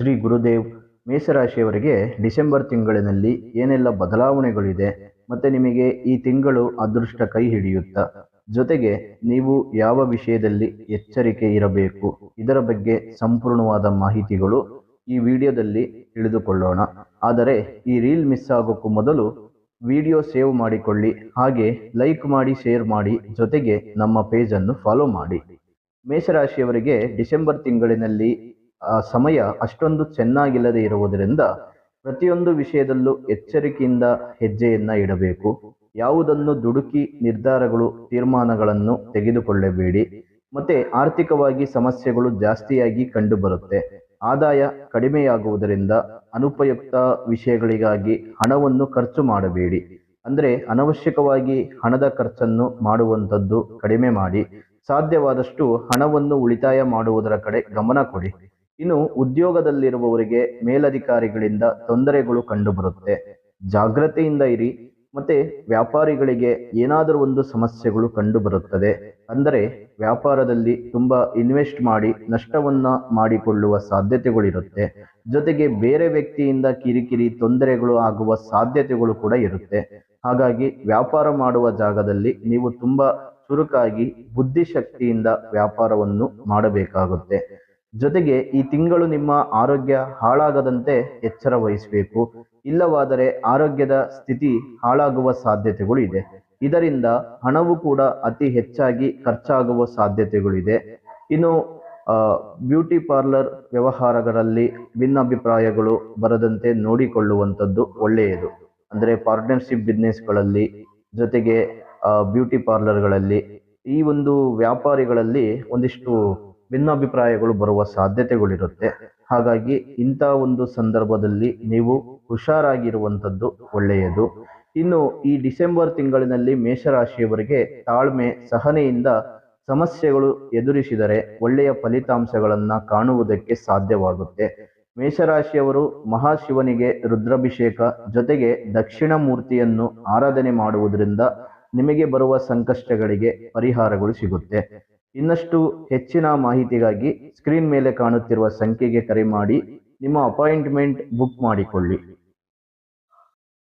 Shri Gurudev. ಮೇಷರಾಶಿಯವರಿಗೆ December ತಿಂಗಳಿನಲ್ಲಿ ಏನೆಲ್ಲ ಬದಲಾವಣೆಗಳಿದೆ ಮತ್ತು ನಿಮಗೆ ಈ ತಿಂಗಳು ಅದೃಷ್ಟ ಕೈ ಹಿಡಿಯುತ್ತಾ, ಜೊತೆಗೆ ನೀವು ಯಾವ ವಿಷಯದಲ್ಲಿ ಎಚ್ಚರಿಕೆ ಇರಬೇಕು, ಇದರ ಬಗ್ಗೆ ಸಂಪೂರ್ಣವಾದ ಮಾಹಿತಿಗಳು ಈ ವಿಡಿಯೋದಲ್ಲಿ ತಿಳಿದುಕೊಳ್ಳೋಣ. ಆದರೆ ಈ ರೀಲ್ ಮಿಸ್ ಆಗೋಕ್ಕೂ ಮೊದಲು ವಿಡಿಯೋ ಸೇವ್ ಮಾಡಿಕೊಳ್ಳಿ, ಹಾಗೆ ಲೈಕ್ ಮಾಡಿ, ಶೇರ್ ಮಾಡಿ, ಜೊತೆಗೆ ನಮ್ಮ ಪೇಜನ್ನು ಫಾಲೋ ಮಾಡಿ. ಮೇಷರಾಶಿಯವರಿಗೆ ಡಿಸೆಂಬರ್ ತಿಂಗಳಿನಲ್ಲಿ ಸಮಯ ಅಷ್ಟೊಂದು ಚೆನ್ನಾಗಿಲ್ಲದೆ ಇರುವುದರಿಂದ ಪ್ರತಿಯೊಂದು ವಿಷಯದಲ್ಲೂ ಎಚ್ಚರಿಕೆಯಿಂದ ಹೆಜ್ಜೆಯನ್ನ ಇಡಬೇಕು. ಯಾವುದನ್ನು ದುಡುಕಿ ನಿರ್ಧಾರಗಳು, ತೀರ್ಮಾನಗಳನ್ನು ತೆಗೆದುಕೊಳ್ಳಬೇಡಿ. ಮತ್ತೆ ಆರ್ಥಿಕವಾಗಿ ಸಮಸ್ಯೆಗಳು ಜಾಸ್ತಿಯಾಗಿ ಕಂಡುಬರುತ್ತೆ. ಆದಾಯ ಕಡಿಮೆಯಾಗುವುದರಿಂದ ಅನುಪಯುಕ್ತ ವಿಷಯಗಳಿಗಾಗಿ ಹಣವನ್ನು ಖರ್ಚು ಮಾಡಬೇಡಿ. ಅಂದರೆ ಅನವಶ್ಯಕವಾಗಿ ಹಣದ ಖರ್ಚನ್ನು ಮಾಡುವಂಥದ್ದು ಕಡಿಮೆ ಮಾಡಿ. ಸಾಧ್ಯವಾದಷ್ಟು ಹಣವನ್ನು ಉಳಿತಾಯ ಮಾಡುವುದರ ಕಡೆ ಗಮನ ಕೊಡಿ. ಇನ್ನು ಉದ್ಯೋಗದಲ್ಲಿರುವವರಿಗೆ ಮೇಲಧಿಕಾರಿಗಳಿಂದ ತೊಂದರೆಗಳು ಕಂಡುಬರುತ್ತೆ, ಜಾಗ್ರತೆಯಿಂದ ಇರಿ. ಮತ್ತೆ ವ್ಯಾಪಾರಿಗಳಿಗೆ ಏನಾದರೂ ಒಂದು ಸಮಸ್ಯೆಗಳು ಕಂಡುಬರುತ್ತದೆ. ಅಂದರೆ ವ್ಯಾಪಾರದಲ್ಲಿ ತುಂಬ ಇನ್ವೆಸ್ಟ್ ಮಾಡಿ ನಷ್ಟವನ್ನ ಮಾಡಿಕೊಳ್ಳುವ ಸಾಧ್ಯತೆಗಳಿರುತ್ತೆ. ಜೊತೆಗೆ ಬೇರೆ ವ್ಯಕ್ತಿಯಿಂದ ಕಿರಿಕಿರಿ, ತೊಂದರೆಗಳು ಆಗುವ ಸಾಧ್ಯತೆಗಳು ಕೂಡ ಇರುತ್ತೆ. ಹಾಗಾಗಿ ವ್ಯಾಪಾರ ಮಾಡುವ ಜಾಗದಲ್ಲಿ ನೀವು ತುಂಬ ಚುರುಕಾಗಿ ಬುದ್ಧಿಶಕ್ತಿಯಿಂದ ವ್ಯಾಪಾರವನ್ನು ಮಾಡಬೇಕಾಗುತ್ತೆ. ಜೊತೆಗೆ ಈ ತಿಂಗಳು ನಿಮ್ಮ ಆರೋಗ್ಯ ಹಾಳಾಗದಂತೆ ಎಚ್ಚರ ವಹಿಸಬೇಕು. ಇಲ್ಲವಾದರೆ ಆರೋಗ್ಯದ ಸ್ಥಿತಿ ಹಾಳಾಗುವ ಸಾಧ್ಯತೆಗಳು ಇದೆ. ಇದರಿಂದ ಹಣವು ಕೂಡ ಅತಿ ಹೆಚ್ಚಾಗಿ ಖರ್ಚಾಗುವ ಸಾಧ್ಯತೆಗಳಿದೆ. ಇನ್ನು ಬ್ಯೂಟಿ ಪಾರ್ಲರ್ ವ್ಯವಹಾರಗಳಲ್ಲಿ ಭಿನ್ನಾಭಿಪ್ರಾಯಗಳು ಬರದಂತೆ ನೋಡಿಕೊಳ್ಳುವಂಥದ್ದು ಒಳ್ಳೆಯದು. ಅಂದರೆ ಪಾರ್ಟ್ನರ್ಶಿಪ್ ಬಿಸ್ನೆಸ್ಗಳಲ್ಲಿ, ಜೊತೆಗೆ ಬ್ಯೂಟಿ ಪಾರ್ಲರ್ಗಳಲ್ಲಿ, ಈ ಒಂದು ವ್ಯಾಪಾರಿಗಳಲ್ಲಿ ಒಂದಿಷ್ಟು ಭಿನ್ನಾಭಿಪ್ರಾಯಗಳು ಬರುವ ಸಾಧ್ಯತೆಗಳಿರುತ್ತೆ. ಹಾಗಾಗಿ ಇಂಥ ಒಂದು ಸಂದರ್ಭದಲ್ಲಿ ನೀವು ಹುಷಾರಾಗಿರುವಂಥದ್ದು ಒಳ್ಳೆಯದು. ಇನ್ನು ಈ ಡಿಸೆಂಬರ್ ತಿಂಗಳಿನಲ್ಲಿ ಮೇಷರಾಶಿಯವರಿಗೆ ತಾಳ್ಮೆ, ಸಹನೆಯಿಂದ ಸಮಸ್ಯೆಗಳು ಎದುರಿಸಿದರೆ ಒಳ್ಳೆಯ ಫಲಿತಾಂಶಗಳನ್ನು ಕಾಣುವುದಕ್ಕೆ ಸಾಧ್ಯವಾಗುತ್ತೆ. ಮೇಷರಾಶಿಯವರು ಮಹಾಶಿವನಿಗೆ ರುದ್ರಾಭಿಷೇಕ, ಜೊತೆಗೆ ದಕ್ಷಿಣ ಮೂರ್ತಿಯನ್ನು ಆರಾಧನೆ ಮಾಡುವುದರಿಂದ ನಿಮಗೆ ಬರುವ ಸಂಕಷ್ಟಗಳಿಗೆ ಪರಿಹಾರಗಳು ಸಿಗುತ್ತೆ. ಇನ್ನಷ್ಟು ಹೆಚ್ಚಿನ ಮಾಹಿತಿಗಾಗಿ ಸ್ಕ್ರೀನ್ ಮೇಲೆ ಕಾಣುತ್ತಿರುವ ಸಂಖ್ಯೆಗೆ ಕರೆ ಮಾಡಿ ನಿಮ್ಮ ಅಪಾಯಿಂಟ್ಮೆಂಟ್ ಬುಕ್ ಮಾಡಿಕೊಳ್ಳಿ.